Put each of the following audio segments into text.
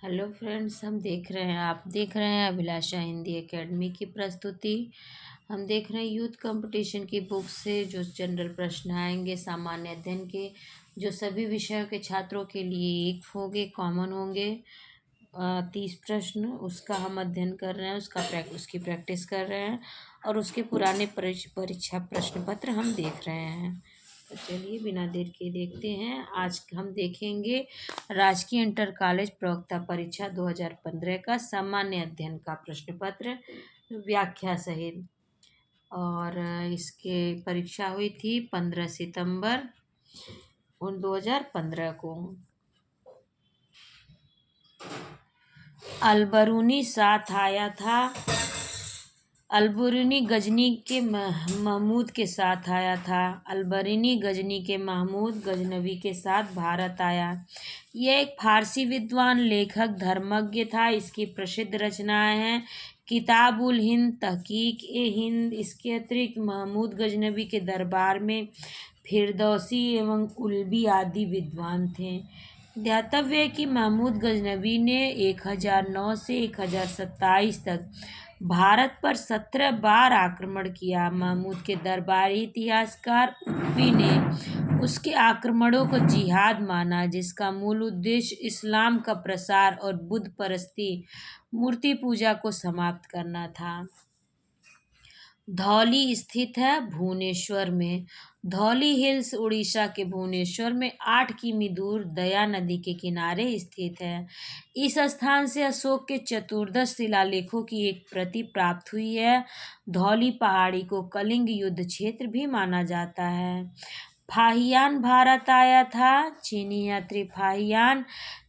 Hello friends, आप देख रहे हैं अभिलाषा हिंदी एकेडमी की प्रस्तुति। हम देख रहे हैं यूथ कंपटीशन की बुक से जो जनरल प्रश्न आएंगे सामान्य अध्ययन के, जो सभी विषयों के छात्रों के लिए एक होंगे, कॉमन होंगे। 30 प्रश्न उसका हम अध्ययन कर रहे हैं, उसकी प्रैक्टिस कर रहे हैं और उसके पुराने परीक्षा प्रश्न पत्र हम देख रहे हैं। तो चलिए बिना देर के देखते हैं। आज हम देखेंगे राजकीय इंटर कॉलेज प्रवक्ता परीक्षा 2015 का सामान्य अध्ययन का प्रश्न पत्र व्याख्या सहित। और इसके परीक्षा हुई थी 15 सितंबर 2015 को। अलबरूनी साथ आया था। अलबरूनी गजनी के महमूद के साथ आया था। अलबरूनी गजनी के महमूद गजनवी के साथ भारत आया। यह एक फारसी विद्वान, लेखक, धर्मज्ञ था। इसकी प्रसिद्ध रचनाएं हैं किताबुल हिंद, तहकीक ए हिंद। इसके अतिरिक्त महमूद गजनवी के दरबार में फिरदौसी एवं उल्बी आदि विद्वान थे। ध्यातव्य है कि महमूद गजनवी ने 1009 से 1027 तक भारत पर 17 बार आक्रमण किया। महमूद के दरबारी इतिहासकार उल्बी ने उसके आक्रमणों को जिहाद माना, जिसका मूल उद्देश्य इस्लाम का प्रसार और बुद्ध परस्ती, मूर्ति पूजा को समाप्त करना था। धौली स्थित है भुवनेश्वर में। धौली हिल्स उड़ीसा के भुवनेश्वर में 8 किमी दूर दया नदी के किनारे स्थित है। इस स्थान से अशोक के चतुर्दश शिलालेखों की एक प्रति प्राप्त हुई है। धौली पहाड़ी को कलिंग युद्ध क्षेत्र भी माना जाता है। फाहियान भारत आया था। चीनी यात्री फाहियान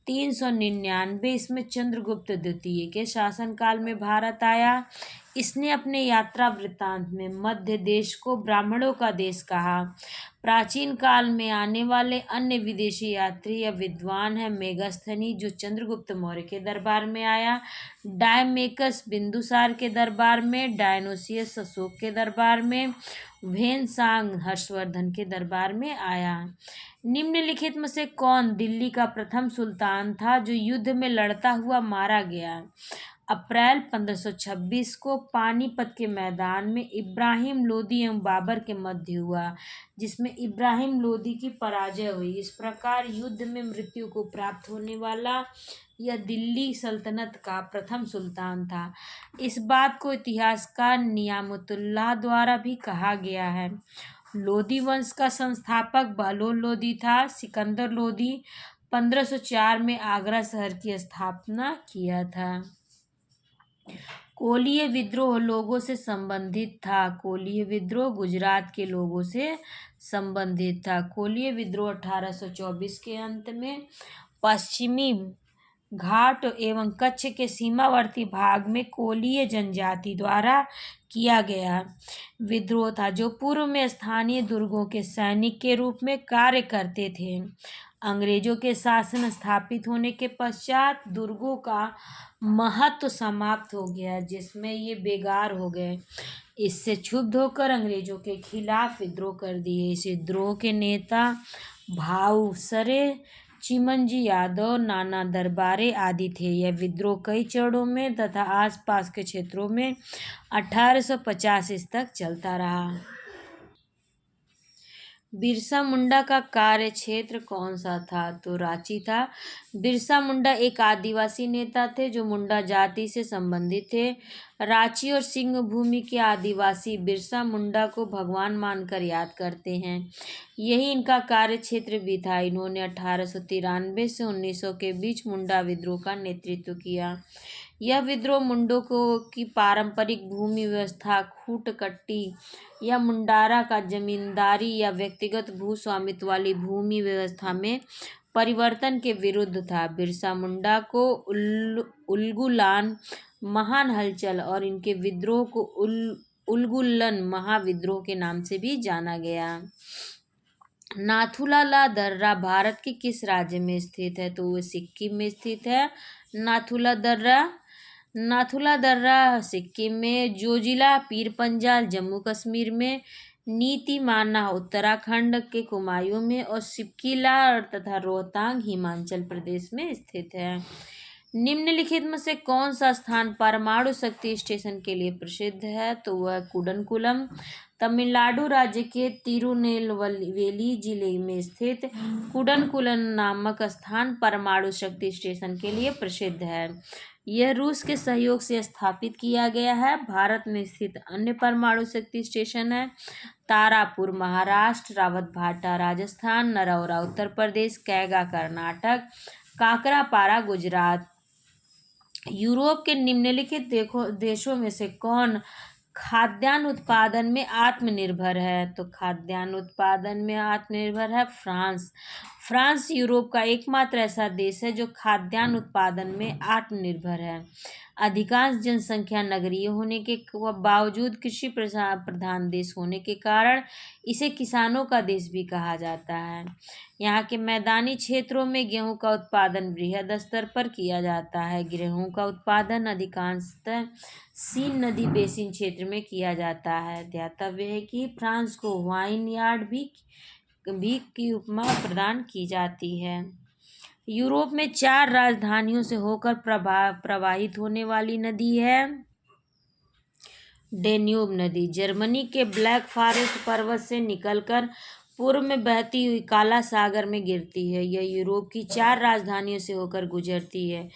399 इसमें चंद्रगुप्त द्वितीय के शासनकाल में भारत आया। इसने अपने यात्रा वृत्तांत में मध्य देश को ब्राह्मणों का देश कहा। प्राचीन काल में आने वाले अन्य विदेशी यात्री या विद्वान है मेगास्थनी, जो चंद्रगुप्त मौर्य के दरबार में आया। डायमेकस बिंदुसार के दरबार में। डायनोसियस अशोक के दरबार में। वेनसांग हर्षवर्धन के दरबार में आया। निम्नलिखित में से कौन दिल्ली का प्रथम सुल्तान था जो युद्ध में लड़ता हुआ मारा गया? अप्रैल 1526 को पानीपत के मैदान में इब्राहिम लोदी एवं बाबर के मध्य हुआ, जिसमें इब्राहिम लोदी की पराजय हुई। इस प्रकार युद्ध में मृत्यु को प्राप्त होने वाला यह दिल्ली सल्तनत का प्रथम सुल्तान था। इस बात को इतिहासकार नियामतुल्लाह द्वारा भी कहा गया है। लोदी वंश का संस्थापक बहलोल लोदी था। सिकंदर लोदी 1504 में आगरा शहर की स्थापना किया था। कोलीय विद्रोह लोगों से संबंधित था। कोलीय विद्रोह गुजरात के लोगों से संबंधित था। कोलीय विद्रोह 1824 के अंत में पश्चिमी घाट एवं कच्छ के सीमावर्ती भाग में कोलीय जनजाति द्वारा किया गया विद्रोह था, जो पूर्व में स्थानीय दुर्गों के सैनिक के रूप में कार्य करते थे। अंग्रेजों के शासन स्थापित होने के पश्चात दुर्गों का महत्व समाप्त हो गया, जिसमें ये बेकार हो गए। इससे क्षुब्ध होकर अंग्रेजों के खिलाफ विद्रोह कर दिए। इस विद्रोह के नेता भाऊ सरे, चिमनजी यादव, नाना दरबारे आदि थे। यह विद्रोह कई चरणों में तथा आसपास के क्षेत्रों में 1885 तक चलता रहा। बिरसा मुंडा का कार्य क्षेत्र कौन सा था? तो रांची था। बिरसा मुंडा एक आदिवासी नेता थे जो मुंडा जाति से संबंधित थे। रांची और सिंह भूमि के आदिवासी बिरसा मुंडा को भगवान मानकर याद करते हैं। यही इनका कार्य क्षेत्र भी था। इन्होंने 1893 से 1900 के बीच मुंडा विद्रोह का नेतृत्व किया। यह विद्रोह मुंडों को की पारंपरिक भूमि व्यवस्था खूट कट्टी या मुंडारा का जमींदारी या व्यक्तिगत भू स्वामित्व वाली भूमि व्यवस्था में परिवर्तन के विरुद्ध था। बिरसा मुंडा को उलगुलान महान हलचल और इनके विद्रोह को उलगुल्लन महाविद्रोह के नाम से भी जाना गया। नाथुला ला दर्रा भारत के किस राज्य में स्थित है? तो वह सिक्किम में स्थित है। नाथुला दर्रा सिक्किम में। जोजिला पीर पंजाल जम्मू कश्मीर में। नीति माना उत्तराखंड के कुमायूं में और सिपकिला तथा रोहतांग हिमाचल प्रदेश में स्थित है। निम्नलिखित में से कौन सा स्थान परमाणु शक्ति स्टेशन के लिए प्रसिद्ध है? तो वह कुडनकुलम। तमिलनाडु राज्य के तिरुनेलवेली जिले में स्थित कुडनकुलम नामक स्थान परमाणु शक्ति स्टेशन के लिए प्रसिद्ध है। यह रूस के सहयोग से स्थापित किया गया है। भारत में स्थित अन्य परमाणु शक्ति स्टेशन है तारापुर महाराष्ट्र, रावतभाटा राजस्थान, नरौरा उत्तर प्रदेश, कैगा कर्नाटक, काकरापारा गुजरात। यूरोप के निम्नलिखित देशों में से कौन खाद्यान्न उत्पादन में आत्मनिर्भर है? तो खाद्यान्न उत्पादन में आत्मनिर्भर है फ्रांस। फ्रांस यूरोप का एकमात्र ऐसा देश है जो खाद्यान्न उत्पादन में आत्मनिर्भर है। अधिकांश जनसंख्या नगरीय होने के बावजूद कृषि प्रधान देश होने के कारण इसे किसानों का देश भी कहा जाता है। यहाँ के मैदानी क्षेत्रों में गेहूं का उत्पादन बृहद स्तर पर किया जाता है। गेहूं का उत्पादन अधिकांशतः सीन नदी बेसिन क्षेत्र में किया जाता है। ध्यातव्य है कि फ्रांस को वाइन यार्ड भी की उपमा प्रदान की जाती है। यूरोप में 4 राजधानियों से होकर प्रवाहित होने वाली नदी है डेन्यूब नदी। जर्मनी के ब्लैक फॉरेस्ट पर्वत से निकलकर पूर्व में बहती हुई काला सागर में गिरती है। यह यूरोप की 4 राजधानियों से होकर गुजरती है।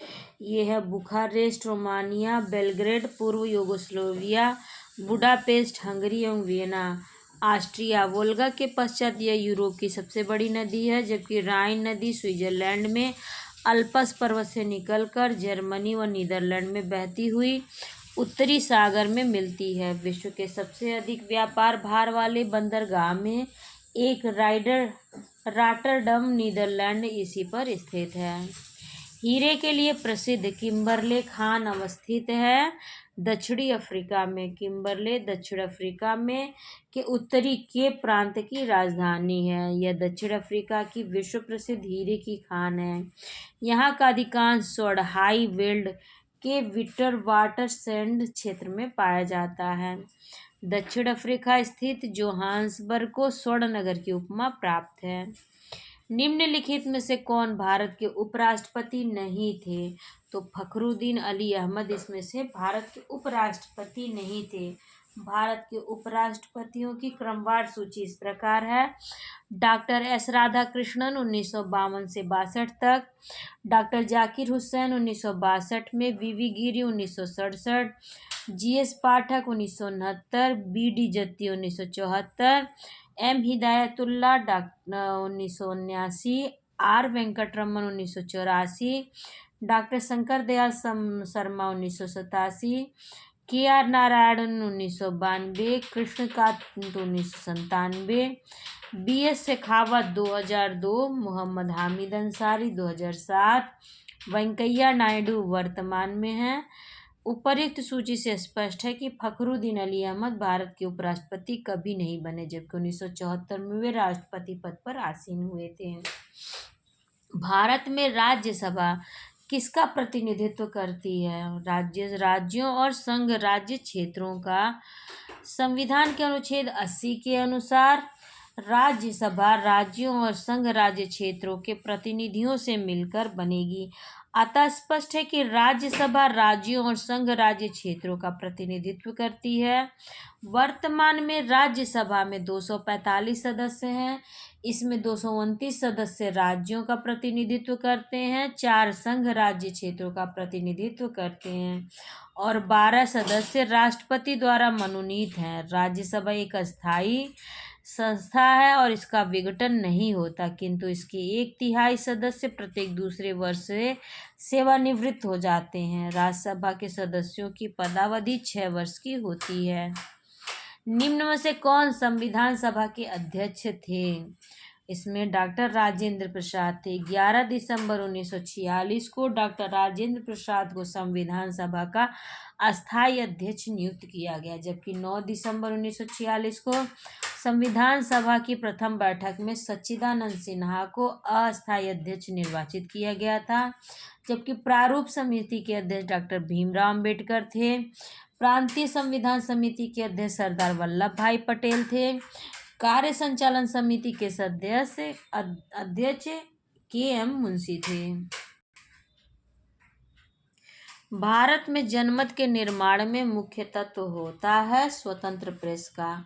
ये है बुखारेस्ट रोमानिया, बेलग्रेड पूर्व यूगोस्लाविया, बुडापेस्ट हंगरी एवं वियना ऑस्ट्रिया। वोल्गा के पश्चात यह यूरोप की सबसे बड़ी नदी है, जबकि राइन नदी स्विट्जरलैंड में अल्प्स पर्वत से निकलकर जर्मनी व नीदरलैंड में बहती हुई उत्तरी सागर में मिलती है। विश्व के सबसे अधिक व्यापार भार वाले बंदरगाह में एक रॉटरडम नीदरलैंड इसी पर स्थित है। हीरे के लिए प्रसिद्ध किम्बरले खान अवस्थित है दक्षिणी अफ्रीका में। किम्बरले दक्षिण अफ्रीका में के उत्तरी केप प्रांत की राजधानी है। यह दक्षिण अफ्रीका की विश्व प्रसिद्ध हीरे की खान है। यहाँ का अधिकांश स्वर्ण हाई वेल्ड के विटर वाटर सैंड क्षेत्र में पाया जाता है। दक्षिण अफ्रीका स्थित जोहान्सबर्ग को स्वर्ण नगर की उपमा प्राप्त है। निम्नलिखित में से कौन भारत के उपराष्ट्रपति नहीं थे? तो फखरुद्दीन अली अहमद इसमें से भारत के उपराष्ट्रपति नहीं थे। भारत के उपराष्ट्रपतियों की क्रमवार सूची इस प्रकार है। डॉक्टर एस राधाकृष्णन 1952 से 62 तक, डॉक्टर जाकिर हुसैन 1962 में, V V Giri 1967, G S Pathak 1969, B D Jatti 1974, M Hidayatullah 1979, R Venkataraman 1984, doctor Shankar Dayal Sharma 1987, K R Narayanan 1992, Krishan Kant 1997, B S Shekhawat 2002, Mohammad Hamid Ansari 2007, Venkaiah Naidu वर्तमान में हैं। उपर्युक्त सूची से स्पष्ट है कि फखरुद्दीन अली अहमद भारत के उपराष्ट्रपति कभी नहीं बने, जबकि 1974 में वे राष्ट्रपति पद पर आसीन हुए थे। भारत में राज्यसभा किसका प्रतिनिधित्व करती है? राज्यों और संघ राज्य क्षेत्रों का। संविधान के अनुच्छेद 80 के अनुसार राज्यसभा राज्यों और संघ राज्य क्षेत्रों के प्रतिनिधियों से मिलकर बनेगी। अतः स्पष्ट है कि राज्यसभा राज्यों और संघ राज्य क्षेत्रों का प्रतिनिधित्व करती है। वर्तमान में राज्यसभा में 245 सदस्य हैं। इसमें 229 सदस्य राज्यों का प्रतिनिधित्व करते हैं, 4 संघ राज्य क्षेत्रों का प्रतिनिधित्व करते हैं और 12 सदस्य राष्ट्रपति द्वारा मनोनीत हैं। राज्यसभा एक अस्थायी संस्था है और इसका विघटन नहीं होता, किंतु इसके 1/3 सदस्य प्रत्येक दूसरे वर्ष से सेवानिवृत्त हो जाते हैं। राज्यसभा के सदस्यों की पदावधि 6 वर्ष की होती है। निम्न में से कौन संविधान सभा के अध्यक्ष थे? इसमें डॉक्टर राजेंद्र प्रसाद थे। 11 दिसंबर 1946 को डॉक्टर राजेंद्र प्रसाद को संविधान सभा का अस्थायी अध्यक्ष नियुक्त किया गया, जबकि 9 दिसंबर 1946 को संविधान सभा की प्रथम बैठक में सच्चिदानंद सिन्हा को अस्थायी अध्यक्ष निर्वाचित किया गया था, जबकि प्रारूप समिति के अध्यक्ष डॉक्टर भीमराव अम्बेडकर थे। प्रांतीय संविधान समिति के अध्यक्ष सरदार वल्लभ भाई पटेल थे। कार्य संचालन समिति के अध्यक्ष के एम मुंशी थे। भारत में जनमत के निर्माण में मुख्य तत्व होता है स्वतंत्र प्रेस का।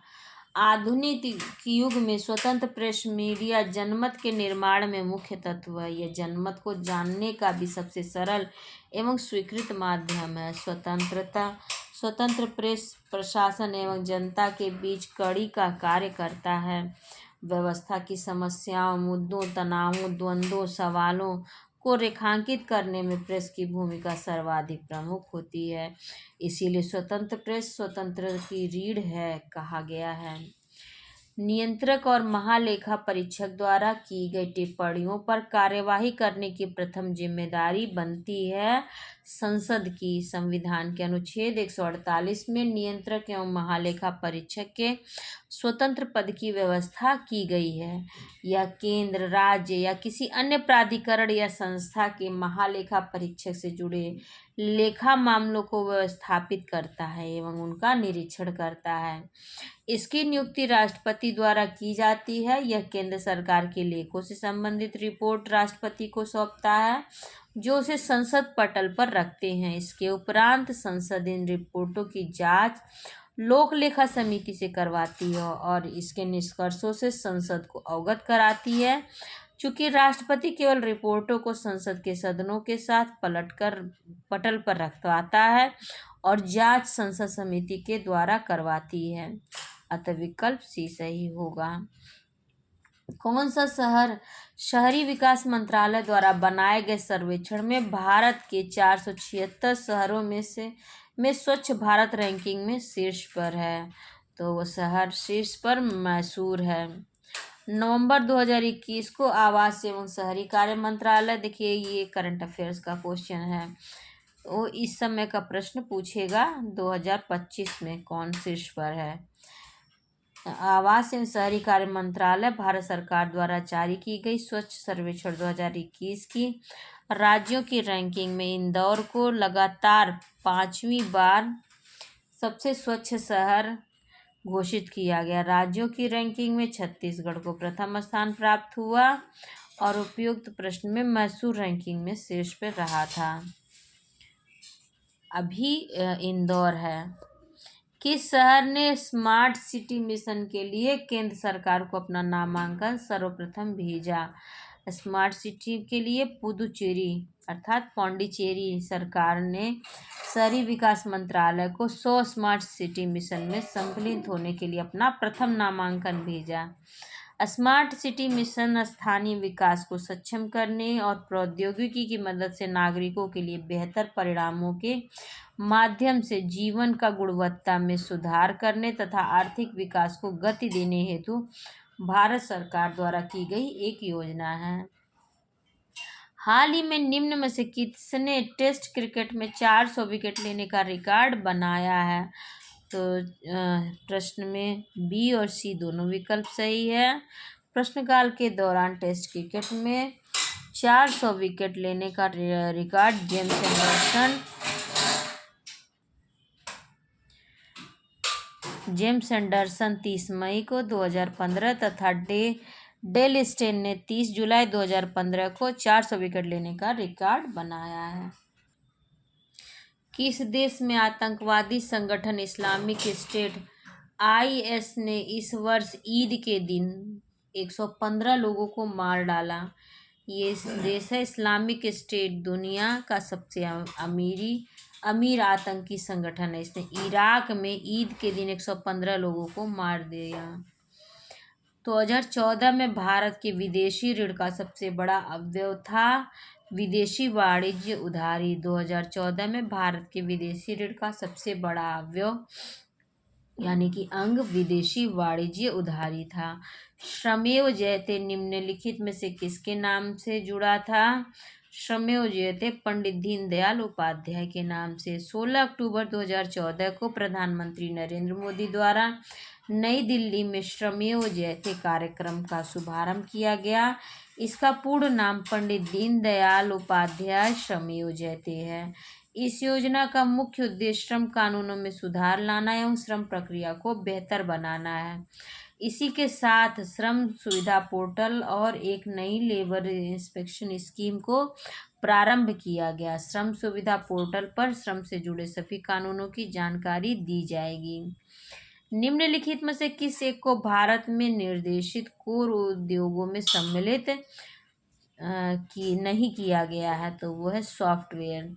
आधुनिक युग में स्वतंत्र प्रेस मीडिया जनमत के निर्माण में मुख्य तत्व है। यह जनमत को जानने का भी सबसे सरल एवं स्वीकृत माध्यम है। स्वतंत्र प्रेस प्रशासन एवं जनता के बीच कड़ी का कार्य करता है। व्यवस्था की समस्याओं, मुद्दों, तनावों, द्वंद्वों, सवालों को रेखांकित करने में प्रेस की भूमिका सर्वाधिक प्रमुख होती है। इसीलिए स्वतंत्र प्रेस स्वतंत्र की रीढ़ है कहा गया है। नियंत्रक और महालेखा परीक्षक द्वारा की गई टिप्पणियों पर कार्यवाही करने की प्रथम जिम्मेदारी बनती है संसद की। संविधान के अनुच्छेद 148 में नियंत्रक एवं महालेखा परीक्षक के स्वतंत्र पद की व्यवस्था की गई है। यह केंद्र, राज्य या किसी अन्य प्राधिकरण या संस्था के महालेखा परीक्षक से जुड़े लेखा मामलों को व्यवस्थापित करता है एवं उनका निरीक्षण करता है। इसकी नियुक्ति राष्ट्रपति द्वारा की जाती है। यह केंद्र सरकार के लेखों से संबंधित रिपोर्ट राष्ट्रपति को सौंपता है, जो उसे संसद पटल पर रखते हैं। इसके उपरांत संसद इन रिपोर्टों की जांच लोक लेखा समिति से करवाती है और इसके निष्कर्षों से संसद को अवगत कराती है। चूंकि राष्ट्रपति केवल रिपोर्टों को संसद के सदनों के साथ पटल पर रखवाता है और जांच संसद समिति के द्वारा करवाती है, अतः विकल्प सी सही होगा। कौन सा शहर शहरी विकास मंत्रालय द्वारा बनाए गए सर्वेक्षण में भारत के 476 शहरों में स्वच्छ भारत रैंकिंग में शीर्ष पर है? तो वो शहर शीर्ष पर मैसूर है। नवंबर 2021 को आवास एवं शहरी कार्य मंत्रालय, देखिए ये करंट अफेयर्स का क्वेश्चन है, वो इस समय का प्रश्न पूछेगा 2025 में कौन शीर्ष पर है। आवास एवं शहरी कार्य मंत्रालय भारत सरकार द्वारा जारी की गई स्वच्छ सर्वेक्षण 2021 की राज्यों की रैंकिंग में इंदौर को लगातार 5वीं बार सबसे स्वच्छ शहर घोषित किया गया। राज्यों की रैंकिंग में छत्तीसगढ़ को प्रथम स्थान प्राप्त हुआ और उपयुक्त प्रश्न में मैसूर रैंकिंग में शीर्ष पर रहा था। अभी इंदौर है। किस शहर ने स्मार्ट सिटी मिशन के लिए केंद्र सरकार को अपना नामांकन सर्वप्रथम भेजा? स्मार्ट सिटी के लिए पुदुचेरी अर्थात पौंडीचेरी सरकार ने शहरी विकास मंत्रालय को 100 स्मार्ट सिटी मिशन में सम्मिलित होने के लिए अपना प्रथम नामांकन भेजा। स्मार्ट सिटी मिशन स्थानीय विकास को सक्षम करने और प्रौद्योगिकी की मदद से नागरिकों के लिए बेहतर परिणामों के माध्यम से जीवन का गुणवत्ता में सुधार करने तथा आर्थिक विकास को गति देने हेतु भारत सरकार द्वारा की गई एक योजना है। हाल ही में निम्न में से किसने टेस्ट क्रिकेट में 400 विकेट लेने का रिकॉर्ड बनाया है? तो प्रश्न में बी और सी दोनों विकल्प सही है। प्रश्नकाल के दौरान टेस्ट क्रिकेट में 400 विकेट लेने का रिकॉर्ड जेम्स एंडरसन 30 मई को 2015 तथा डेल स्टेन ने 30 जुलाई 2015 को 400 विकेट लेने का रिकॉर्ड बनाया है। किस देश में आतंकवादी संगठन इस्लामिक स्टेट (IS) ने इस वर्ष ईद के दिन 115 लोगों को मार डाला? ये देश है इस्लामिक स्टेट, दुनिया का सबसे अमीर आतंकी संगठन है। इसने इराक में ईद के दिन 115 लोगों को मार दिया। 2014 में भारत के विदेशी ऋण का सबसे बड़ा अवयव था विदेशी वाणिज्य उधारी। 2014 में भारत के विदेशी ऋण का सबसे बड़ा अवयव यानी कि अंग विदेशी वाणिज्य उधारी था। श्रमेव जयते निम्नलिखित में से किसके नाम से जुड़ा था? श्रमेव जयते पंडित दीनदयाल उपाध्याय के नाम से। 16 अक्टूबर 2014 को प्रधानमंत्री नरेंद्र मोदी द्वारा नई दिल्ली में श्रमेव जयते कार्यक्रम का शुभारंभ किया गया। इसका पूर्ण नाम पंडित दीनदयाल उपाध्याय श्रमेव जयते है। इस योजना का मुख्य उद्देश्य श्रम कानूनों में सुधार लाना एवं श्रम प्रक्रिया को बेहतर बनाना है। इसी के साथ श्रम सुविधा पोर्टल और एक नई लेबर इंस्पेक्शन स्कीम को प्रारंभ किया गया। श्रम सुविधा पोर्टल पर श्रम से जुड़े सभी कानूनों की जानकारी दी जाएगी। निम्नलिखित में से किस एक को भारत में निर्देशित कोर उद्योगों में सम्मिलित की नहीं किया गया है? तो वो है सॉफ्टवेयर।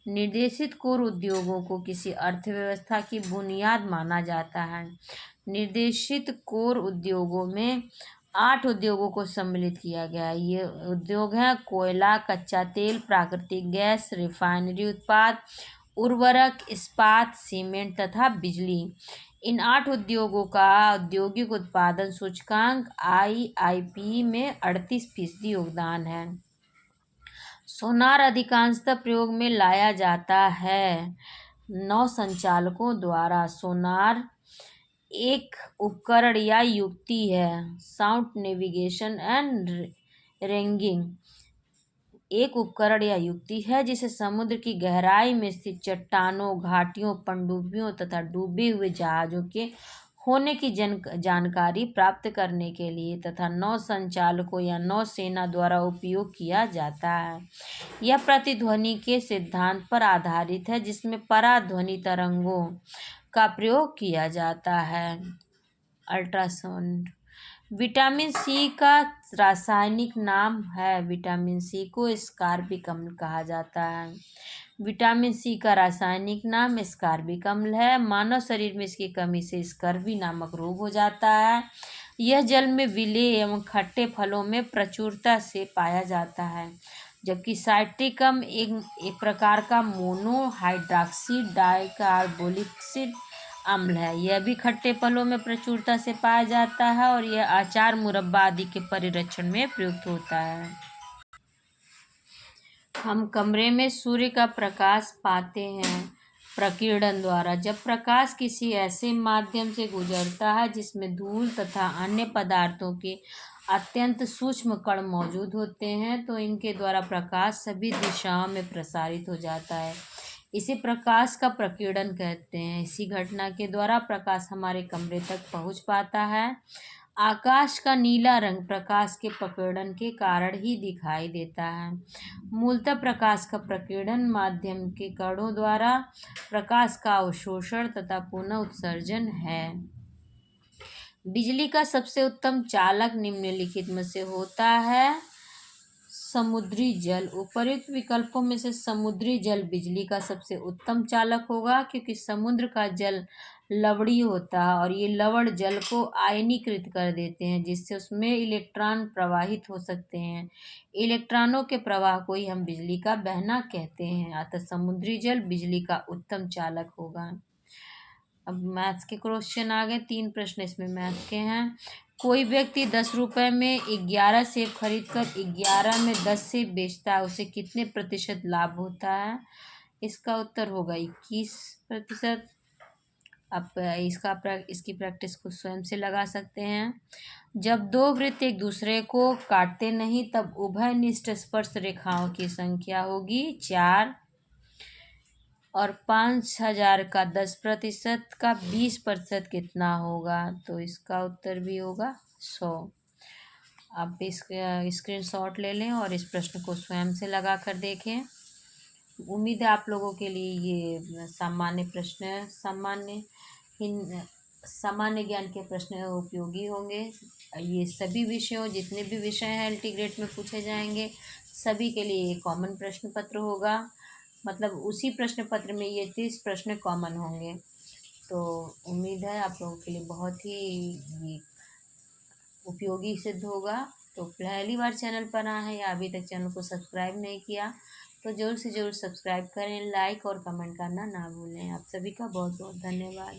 निर्देशित कोर उद्योगों को किसी अर्थव्यवस्था की बुनियाद माना जाता है। निर्देशित कोर उद्योगों में 8 उद्योगों को सम्मिलित किया गया है। ये उद्योग हैं कोयला, कच्चा तेल, प्राकृतिक गैस, रिफाइनरी उत्पाद, उर्वरक, इस्पात, सीमेंट तथा बिजली। इन 8 उद्योगों का औद्योगिक उत्पादन सूचकांक IIP में 38% योगदान है। सोनार अधिकांशतः प्रयोग में लाया जाता है। नौ संचालकों द्वारा। सोनार एक उपकरण या युक्ति है। साउंड नेविगेशन एंड रेंगिंग एक उपकरण या युक्ति है जिसे समुद्र की गहराई में स्थित चट्टानों, घाटियों, पनडुब्बियों तथा डूबे हुए जहाज़ों के होने की जानकारी प्राप्त करने के लिए तथा नौ संचालकों या नौसेना द्वारा उपयोग किया जाता है। यह प्रतिध्वनि के सिद्धांत पर आधारित है जिसमें पराध्वनि तरंगों का प्रयोग किया जाता है। अल्ट्रासाउंड। विटामिन सी का रासायनिक नाम है। विटामिन सी को स्कारबिक अम्ल कहा जाता है। विटामिन सी का रासायनिक नाम स्कारबिक अम्ल है। मानव शरीर में इसकी कमी से स्कर्वी नामक रोग हो जाता है। यह जल में विलेय एवं खट्टे फलों में प्रचुरता से पाया जाता है। जबकि साइट्रिक अम्ल एक प्रकार का मोनोहाइड्रॉक्सी डाइकार्बोक्सिलिक अम्ल है। यह भी खट्टे फलों में प्रचुरता से पाया जाता है और यह अचार, मुरब्बा आदि के परिरक्षण में प्रयुक्त होता है। हम कमरे में सूर्य का प्रकाश पाते हैं प्रकीर्णन द्वारा। जब प्रकाश किसी ऐसे माध्यम से गुजरता है जिसमें धूल तथा अन्य पदार्थों के अत्यंत सूक्ष्म कण मौजूद होते हैं तो इनके द्वारा प्रकाश सभी दिशाओं में प्रसारित हो जाता है। इसे प्रकाश का प्रकीर्णन कहते हैं। इसी घटना के द्वारा प्रकाश हमारे कमरे तक पहुंच पाता है। आकाश का नीला रंग प्रकाश के प्रकीर्णन के कारण ही दिखाई देता है। मूलतः प्रकाश का प्रकीर्णन माध्यम के कणों द्वारा प्रकाश का अवशोषण तथा पुनः उत्सर्जन है। बिजली का सबसे उत्तम चालक निम्नलिखित में से होता है समुद्री जल। उपर्युक्त विकल्पों में से समुद्री जल बिजली का सबसे उत्तम चालक होगा क्योंकि समुद्र का जल लवणीय होता है और ये लवण जल को आयनीकृत कर देते हैं जिससे उसमें इलेक्ट्रॉन प्रवाहित हो सकते हैं। इलेक्ट्रॉनों के प्रवाह को ही हम बिजली का बहना कहते हैं। अतः समुद्री जल बिजली का उत्तम चालक होगा। अब मैथ्स के क्वेश्चन आ गए। 3 प्रश्न इसमें मैथ के हैं। कोई व्यक्ति 10 रुपये में 11 सेब खरीद कर 11 में 10 सेब बेचता है, उसे कितने प्रतिशत लाभ होता है? इसका उत्तर होगा 21%। अब इसकी प्रैक्टिस को स्वयं से लगा सकते हैं। जब 2 वृत्त एक दूसरे को काटते नहीं तब उभयनिष्ठ स्पर्श रेखाओं की संख्या होगी 4 और 5000 का 10% का 20% कितना होगा? तो इसका उत्तर भी होगा 100। आप इसका स्क्रीनशॉट ले लें और इस प्रश्न को स्वयं से लगा कर देखें। उम्मीद है आप लोगों के लिए ये सामान्य ज्ञान के प्रश्न उपयोगी होंगे। ये सभी विषयों जितने भी विषय हैं एलटी ग्रेड में पूछे जाएंगे सभी के लिए ये कॉमन प्रश्न पत्र होगा। मतलब उसी प्रश्न पत्र में ये 30 प्रश्न कॉमन होंगे। तो उम्मीद है आप लोगों के लिए बहुत ही ये उपयोगी सिद्ध होगा। तो पहली बार चैनल पर आए हैं या अभी तक चैनल को सब्सक्राइब नहीं किया तो ज़रूर से ज़रूर सब्सक्राइब करें, लाइक और कमेंट करना ना भूलें। आप सभी का बहुत बहुत धन्यवाद।